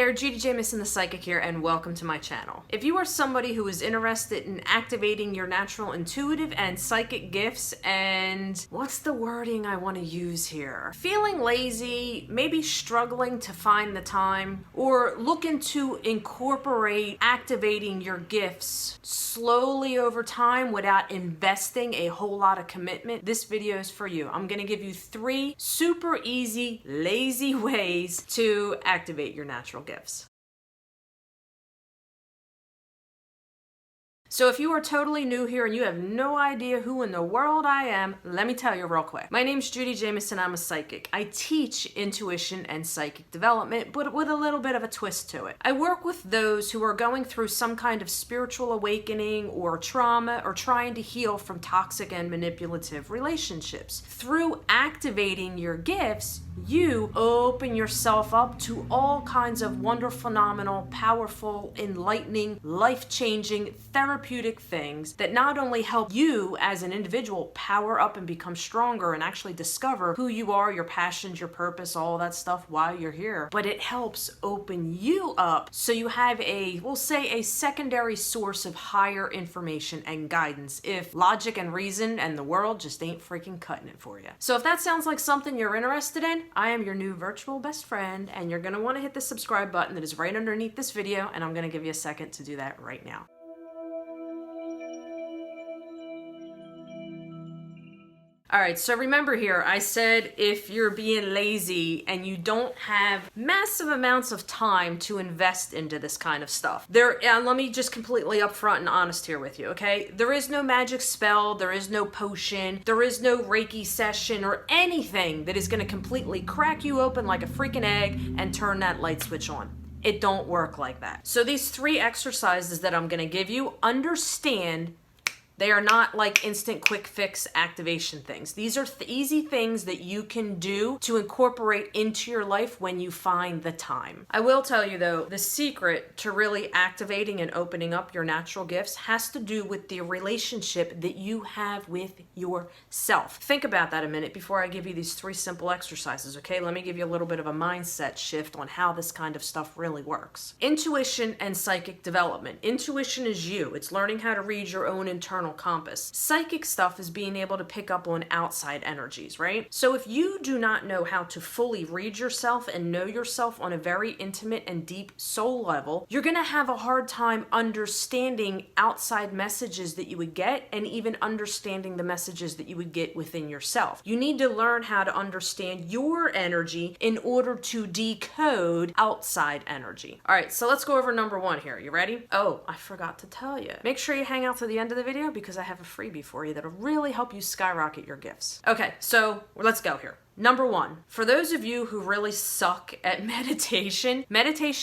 there, Judi Jamieson the Psychic here, and welcome to my channel. If you are somebody who is interested in activating your natural intuitive and psychic gifts and what's the wording I want to use here? Feeling lazy, maybe struggling to find the time, or looking to incorporate activating your gifts slowly over time without investing a whole lot of commitment, this video is for you. I'm going to give you 3 super easy, lazy ways to activate your natural gifts. So if you are totally new here and you have no idea who in the world I am, let me tell you real quick. My name's Judi Jamieson, I'm a psychic. I teach intuition and psychic development, but with a little bit of a twist to it. I work with those who are going through some kind of spiritual awakening or trauma or trying to heal from toxic and manipulative relationships. Through activating your gifts, you open yourself up to all kinds of wonderful, phenomenal, powerful, enlightening, life-changing, therapeutic things that not only help you as an individual power up and become stronger and actually discover who you are, your passions, your purpose, all that stuff while you're here, but it helps open you up so you have we'll say a secondary source of higher information and guidance if logic and reason and the world just ain't freaking cutting it for you. So if that sounds like something you're interested in, I am your new virtual best friend, and you're going to want to hit the subscribe button that is right underneath this video, and I'm going to give you a second to do that right now. Alright, so remember here, I said if you're being lazy and you don't have massive amounts of time to invest into this kind of stuff. Let me just completely upfront and honest here with you, okay? There is no magic spell, there is no potion, there is no Reiki session or anything that is going to completely crack you open like a freaking egg and turn that light switch on. It don't work like that. So these 3 exercises that I'm going to give you, understand they are not like instant quick fix activation things. These are easy things that you can do to incorporate into your life when you find the time. I will tell you though, the secret to really activating and opening up your natural gifts has to do with the relationship that you have with yourself. Think about that a minute before I give you these 3 simple exercises, okay? Let me give you a little bit of a mindset shift on how this kind of stuff really works. Intuition and psychic development. Intuition is you. It's learning how to read your own internal compass. Psychic stuff is being able to pick up on outside energies, right? So if you do not know how to fully read yourself and know yourself on a very intimate and deep soul level, you're going to have a hard time understanding outside messages that you would get and even understanding the messages that you would get within yourself. You need to learn how to understand your energy in order to decode outside energy. All right, so let's go over number 1 here. You ready? Oh, I forgot to tell you. Make sure you hang out to the end of the video because I have a freebie for you that'll really help you skyrocket your gifts. Okay, so let's go here. Number 1, for those of you who really suck at meditation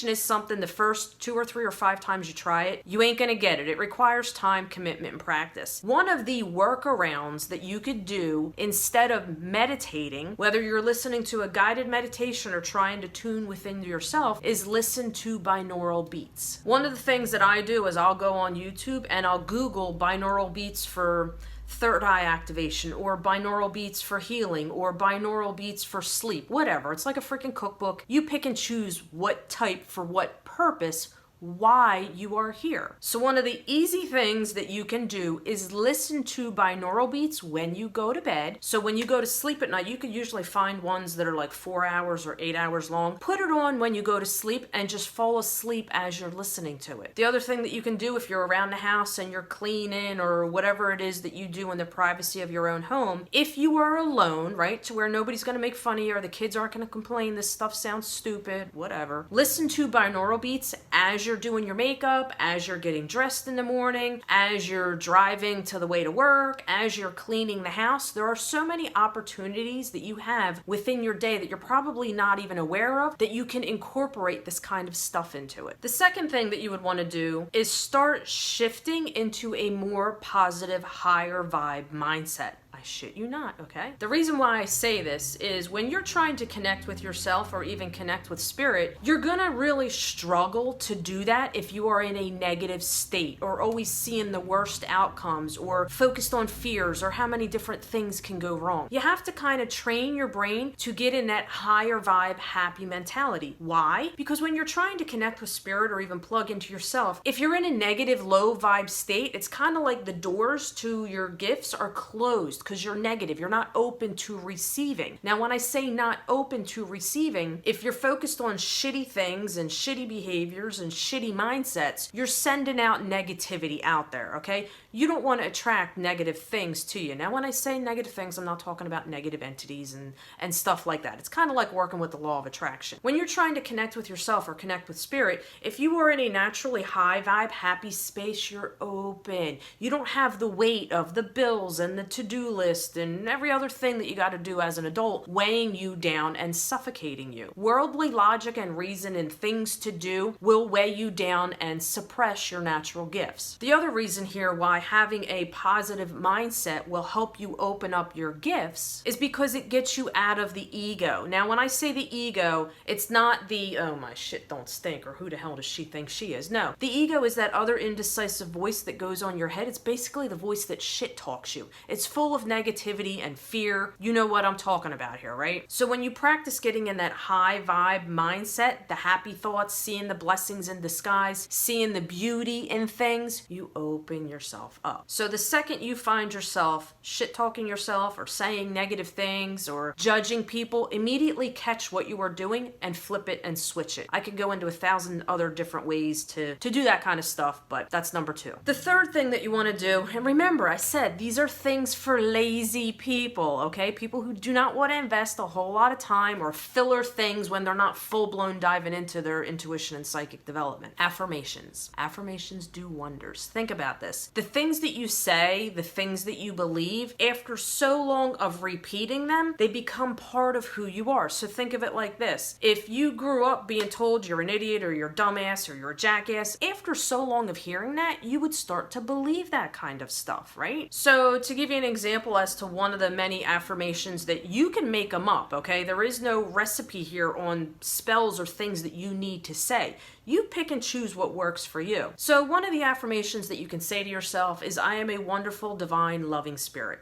is something the first 2 or 3 or 5 times you try it, you ain't gonna get it. It requires time, commitment, and practice. One of the workarounds that you could do instead of meditating, whether you're listening to a guided meditation or trying to tune within yourself, is listen to binaural beats. One of the things that I do is I'll go on YouTube and I'll Google binaural beats for third eye activation, or binaural beats for healing, or binaural beats for sleep, whatever. It's like a freaking cookbook. You pick and choose what type for what purpose, why you are here. So one of the easy things that you can do is listen to binaural beats when you go to bed. So when you go to sleep at night, you can usually find ones that are like 4 hours or 8 hours long. Put it on when you go to sleep and just fall asleep as you're listening to it. The other thing that you can do if you're around the house and you're cleaning or whatever it is that you do in the privacy of your own home, if you are alone, right, to where nobody's going to make fun of you or the kids aren't going to complain, this stuff sounds stupid, whatever, listen to binaural beats as you're doing your makeup, as you're getting dressed in the morning, as you're driving to the way to work, as you're cleaning the house. There are so many opportunities that you have within your day that you're probably not even aware of that you can incorporate this kind of stuff into it. The second thing that you would want to do is start shifting into a more positive, higher vibe mindset. I shit you not, okay? The reason why I say this is when you're trying to connect with yourself or even connect with spirit, you're gonna really struggle to do that if you are in a negative state or always seeing the worst outcomes or focused on fears or how many different things can go wrong. You have to kind of train your brain to get in that higher vibe, happy mentality. Why? Because when you're trying to connect with spirit or even plug into yourself, if you're in a negative, low vibe state, it's kind of like the doors to your gifts are closed because you're negative. You're not open to receiving. Now, when I say not open to receiving, if you're focused on shitty things and shitty behaviors and shitty mindsets, you're sending out negativity out there, okay? You don't want to attract negative things to you. Now, when I say negative things, I'm not talking about negative entities and stuff like that. It's kind of like working with the law of attraction. When you're trying to connect with yourself or connect with spirit, if you are in a naturally high vibe, happy space, you're open. You don't have the weight of the bills and the to-do list and every other thing that you got to do as an adult weighing you down and suffocating you. Worldly logic and reason and things to do will weigh you down and suppress your natural gifts. The other reason here why having a positive mindset will help you open up your gifts is because it gets you out of the ego. Now, when I say the ego, it's not the, oh, my shit don't stink, or who the hell does she think she is? No, the ego is that other indecisive voice that goes on your head. It's basically the voice that shit talks you. It's full of negativity and fear. You know what I'm talking about here, right? So when you practice getting in that high vibe mindset, the happy thoughts, seeing the blessings in disguise, seeing the beauty in things, you open yourself up. So the second you find yourself shit talking yourself or saying negative things or judging people, immediately catch what you are doing and flip it and switch it. I could go into 1,000 other different ways to do that kind of stuff, but that's number 2. The third thing that you want to do, and remember, I said these are things for lazy people, okay? People who do not want to invest a whole lot of time or filler things when they're not full-blown diving into their intuition and psychic development. Affirmations. Affirmations do wonders. Think about this. The things that you say, the things that you believe, after so long of repeating them, they become part of who you are. So think of it like this. If you grew up being told you're an idiot or you're a dumbass or you're a jackass, after so long of hearing that, you would start to believe that kind of stuff, right? So to give you an example as to one of the many affirmations that you can make them up, okay? There is no recipe here on spells or things that you need to say. You pick and choose what works for you. So one of the affirmations that you can say to yourself is, I am a wonderful, divine, loving spirit.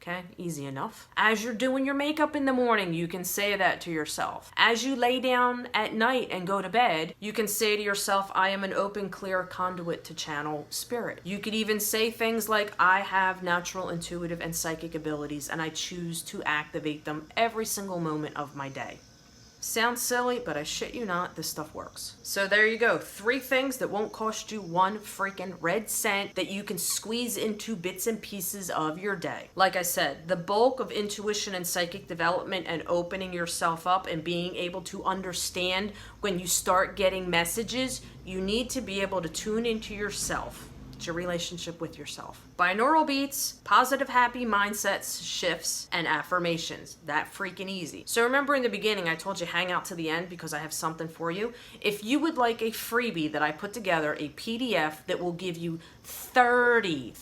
Okay, easy enough. As you're doing your makeup in the morning, you can say that to yourself. As you lay down at night and go to bed, you can say to yourself, I am an open, clear conduit to channel spirit. You could even say things like, I have natural, intuitive, and psychic abilities, and I choose to activate them every single moment of my day. Sounds silly, but I shit you not, this stuff works. So there you go. 3 things that won't cost you one freaking red cent that you can squeeze into bits and pieces of your day. Like I said, the bulk of intuition and psychic development and opening yourself up and being able to understand when you start getting messages, you need to be able to tune into yourself. It's your relationship with yourself. Binaural beats, positive happy mindsets, shifts, and affirmations. That freaking easy. So remember in the beginning I told you hang out to the end because I have something for you. If you would like a freebie that I put together, a PDF that will give you 30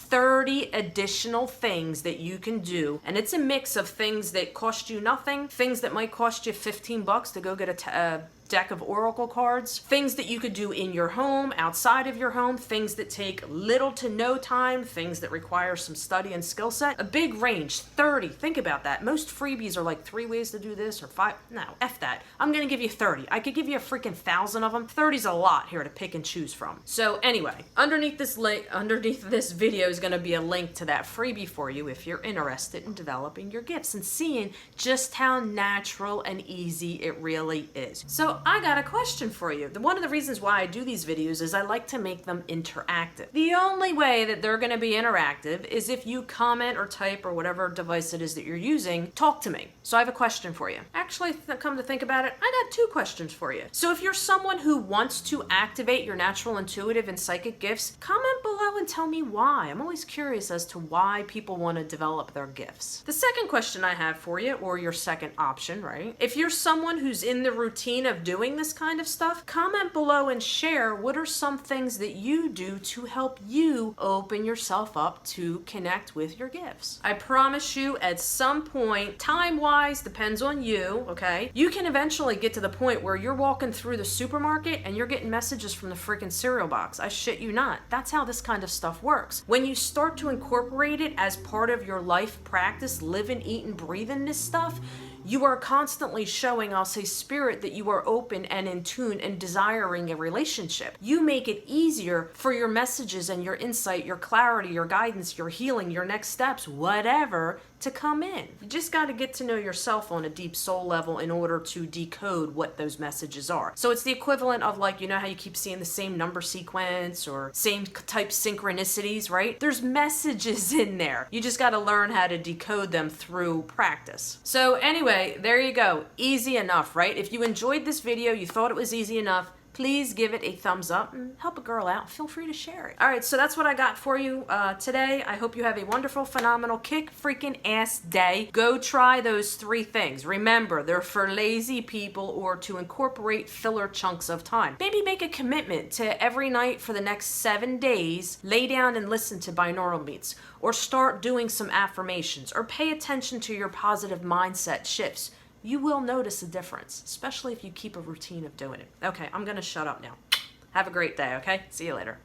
additional things that you can do, and it's a mix of things that cost you nothing, things that might cost you $15 to go get a deck of oracle cards, things that you could do in your home, outside of your home, things that take little to no time, things that require some study and skill set. A big range, 30. Think about that. Most freebies are like 3 ways to do this or 5. No, F that. I'm gonna give you 30. I could give you a freaking 1,000 of them. 30's a lot here to pick and choose from. So anyway, underneath this video is gonna be a link to that freebie for you if you're interested in developing your gifts and seeing just how natural and easy it really is. So I got a question for you. One of the reasons why I do these videos is I like to make them interactive. The only way that they're going to be interactive is if you comment or type or whatever device it is that you're using, talk to me. So I have a question for you. Actually, come to think about it, I got 2 questions for you. So if you're someone who wants to activate your natural, intuitive, and psychic gifts, comment below and tell me why. I'm always curious as to why people want to develop their gifts. The second question I have for you, or your second option, right? If you're someone who's in the routine of doing this kind of stuff, comment below and share what are some things that you do to help you open yourself up to connect with your gifts. I promise you, at some point, time-wise, depends on you, okay? You can eventually get to the point where you're walking through the supermarket and you're getting messages from the freaking cereal box. I shit you not. That's how this kind of stuff works. When you start to incorporate it as part of your life practice, living, eating, breathing this stuff, you are constantly showing, I'll say, spirit, that you are open and in tune and desiring a relationship. You make it easier for your messages and your insight, your clarity, your guidance, your healing, your next steps, whatever, to come in. You just got to get to know yourself on a deep soul level in order to decode what those messages are. So it's the equivalent of, like, you know how you keep seeing the same number sequence or same type synchronicities, right? There's messages in there. You just got to learn how to decode them through practice. So anyway, there you go. Easy enough, right? If you enjoyed this video, you thought it was easy enough, please give it a thumbs up and help a girl out. Feel free to share it. All right, so that's what I got for you today. I hope you have a wonderful, phenomenal, kick freaking ass day. Go try those 3 things. Remember, they're for lazy people or to incorporate filler chunks of time. Maybe make a commitment to every night for the next 7 days, lay down and listen to binaural beats, or start doing some affirmations, or pay attention to your positive mindset shifts. You will notice a difference, especially if you keep a routine of doing it. Okay, I'm gonna shut up now. Have a great day, okay? See you later.